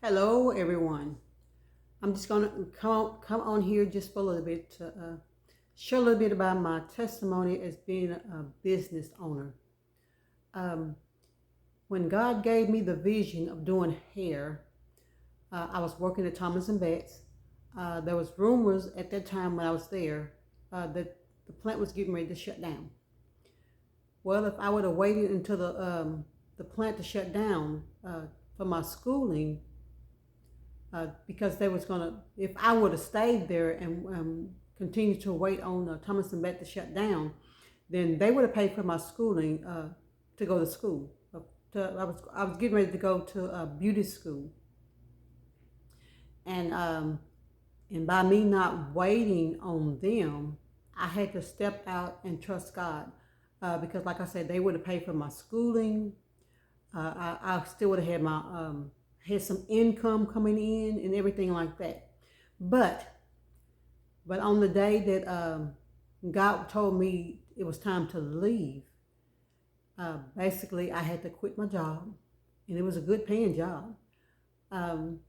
Hello, everyone. I'm just going to come on here just for a little bit to share a little bit about my testimony as being a business owner. Um, when God gave me the vision of doing hair, I was working at Thomas and Betts. There was rumors at that time when I was there that the plant was getting ready to shut down. Well, if I would have waited until the plant to shut down for my schooling, because they was gonna, if I would have stayed there and continued to wait on Thomas and Beth to shut down, then they would have paid for my schooling to go to school. I was getting ready to go to beauty school, and by me not waiting on them, I had to step out and trust God, because like I said, they would have paid for my schooling. I still would have had my had some income coming in and everything like that. But on the day that God told me it was time to leave, basically I had to quit my job, and it was a good paying job. Um,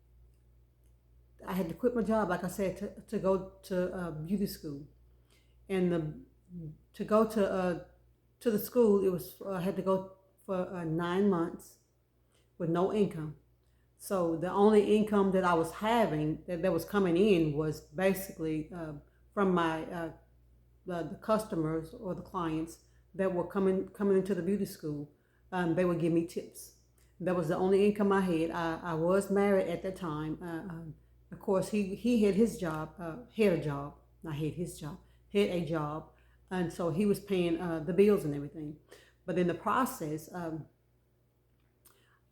I had to quit my job, like I said, to go to beauty school, and to go to the school, it was I had to go for 9 months with no income. So the only income that I was having that was coming in was basically from my the customers or the clients that were coming into the beauty school. They would give me tips. That was the only income I had. I was married at that time. Of course, he had his job, had a job. Not had his job, had a job, and so he was paying the bills and everything. But in the process,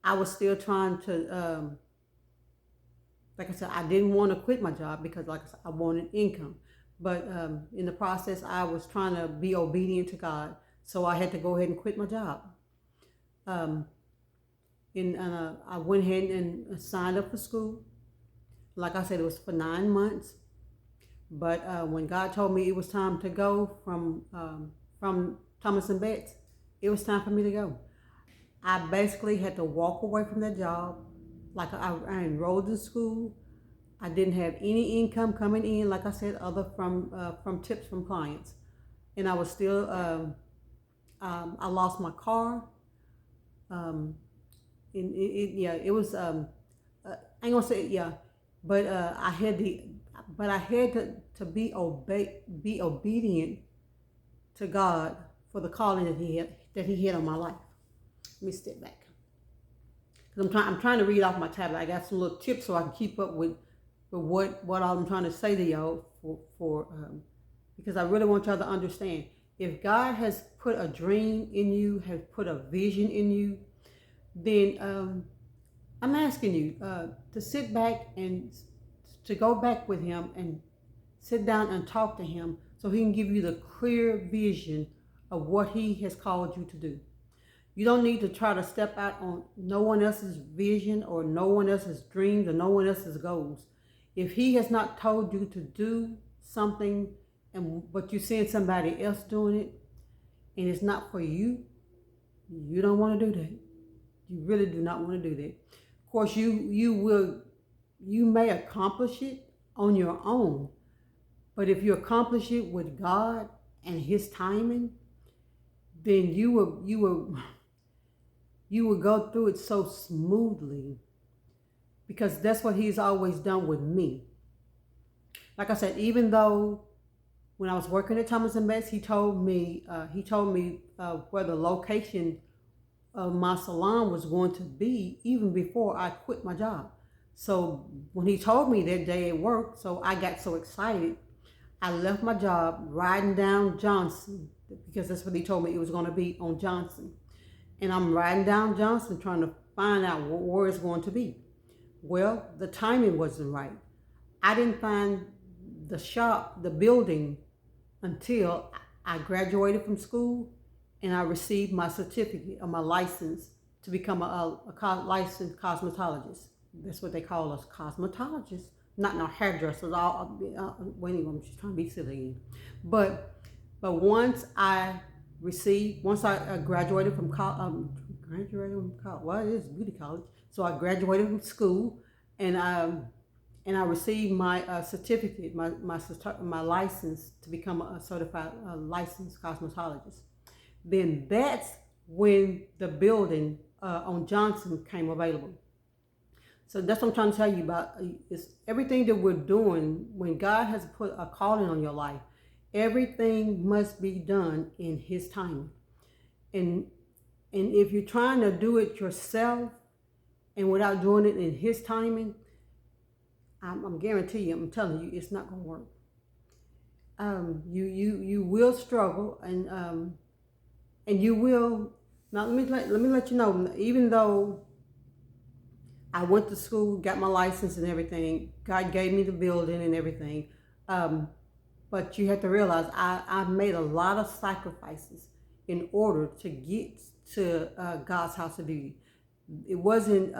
I was still trying to, like I said, I didn't want to quit my job because, like I said, I wanted income. But in the process, I was trying to be obedient to God. So I had to go ahead and quit my job. Um, and I went ahead and signed up for school. Like I said, it was for 9 months. But when God told me it was time to go from Thomas and Betts, it was time for me to go. I basically had to walk away from that job. Like I enrolled in school. I didn't have any income coming in, like I said, other from tips from clients, and I was still. I lost my car. Um, yeah, it was. I ain't gonna say it, yeah, but I had to be obedient to God for the calling that He had on my life. Let me step back. Because I'm trying to read off my tablet. I got some little tips so I can keep up with what I'm trying to say to y'all because I really want y'all to understand. If God has put a dream in you, has put a vision in you, then I'm asking you to sit back and to go back with Him and sit down and talk to Him so He can give you the clear vision of what He has called you to do. You don't need to try to step out on no one else's vision or no one else's dreams or no one else's goals. If He has not told you to do something but you're seeing somebody else doing it and it's not for you, you don't want to do that. You really do not want to do that. Of course, you may accomplish it on your own, but if you accomplish it with God and His timing, then you will go through it so smoothly because that's what He's always done with me. Like I said, even though when I was working at Thomas and Betts, he told me where the location of my salon was going to be even before I quit my job. So when he told me that day at work, so I got so excited. I left my job riding down Johnson because that's what he told me it was going to be on Johnson. And I'm riding down Johnson trying to find out where it's going to be. Well, the timing wasn't right. I didn't find the building until I graduated from school and I received my certificate or my license to become a licensed cosmetologist. That's what they call us, cosmetologists. Not no hairdressers. Wait, I'm just trying to be silly again. But once I graduated from college, well, it is beauty college. So I graduated from school. And I received my certificate, my license to become a certified licensed cosmetologist. Then that's when the building on Johnson came available. So that's what I'm trying to tell you about. Is everything that we're doing, when God has put a calling on your life, everything must be done in His timing. And and if you're trying to do it yourself and without doing it in His timing, I'm guarantee you, I'm telling you, it's not gonna work. You will struggle, and you will. Now let me let you know. Even though I went to school, got my license and everything, God gave me the building and everything, um, but you have to realize I made a lot of sacrifices in order to get to God's house of beauty. It wasn't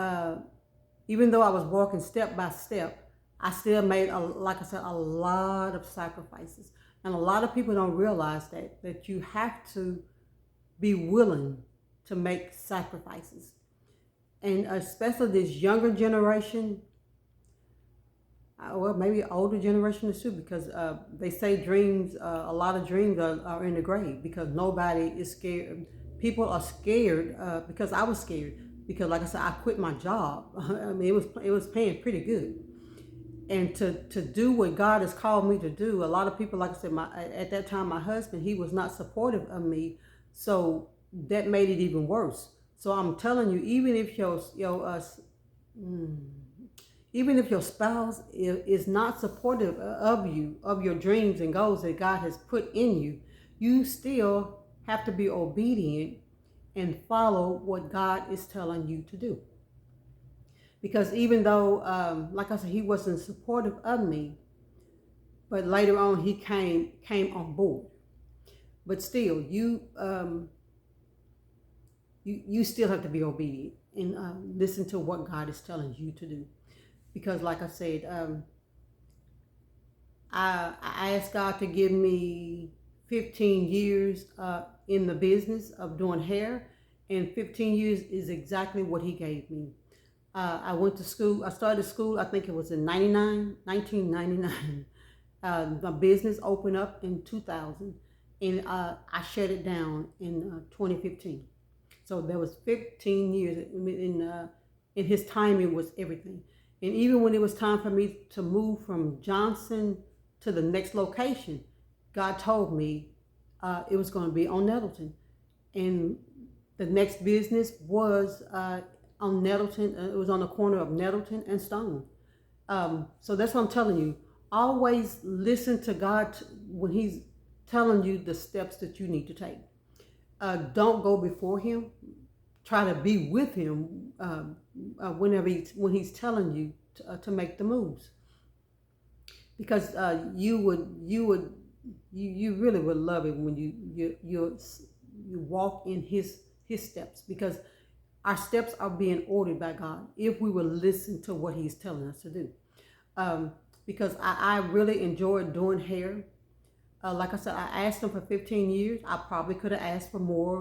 even though I was walking step by step, I still made, like I said, a lot of sacrifices. And a lot of people don't realize that you have to be willing to make sacrifices. And especially this younger generation, well, maybe older generation too, because they say dreams, a lot of dreams are in the grave because nobody is scared. People are scared because I was scared because, like I said, I quit my job. I mean, it was paying pretty good, and to do what God has called me to do. A lot of people, like I said, at that time, my husband, he was not supportive of me, so that made it even worse. So I'm telling you, even if your spouse is not supportive of you, of your dreams and goals that God has put in you, you still have to be obedient and follow what God is telling you to do. Because even though, like I said, he wasn't supportive of me, but later on he came on board. But still, you still have to be obedient and listen to what God is telling you to do. Because, like I said, I asked God to give me 15 years in the business of doing hair, and 15 years is exactly what He gave me. I went to school. I started school, I think it was in 1999. My business opened up in 2000, and I shut it down in 2015. So there was 15 years. In His timing was everything. And even when it was time for me to move from Johnson to the next location, God told me it was going to be on Nettleton. And the next business was on Nettleton. It was on the corner of Nettleton and Stone. So that's what I'm telling you. Always listen to God when He's telling you the steps that you need to take. Don't go before Him. Try to be with Him when He's telling you to make the moves, because you really would love it when you walk in His steps, because our steps are being ordered by God if we will listen to what He's telling us to do. Because I really enjoyed doing hair. Like I said, I asked Him for 15 years. I probably could have asked for more.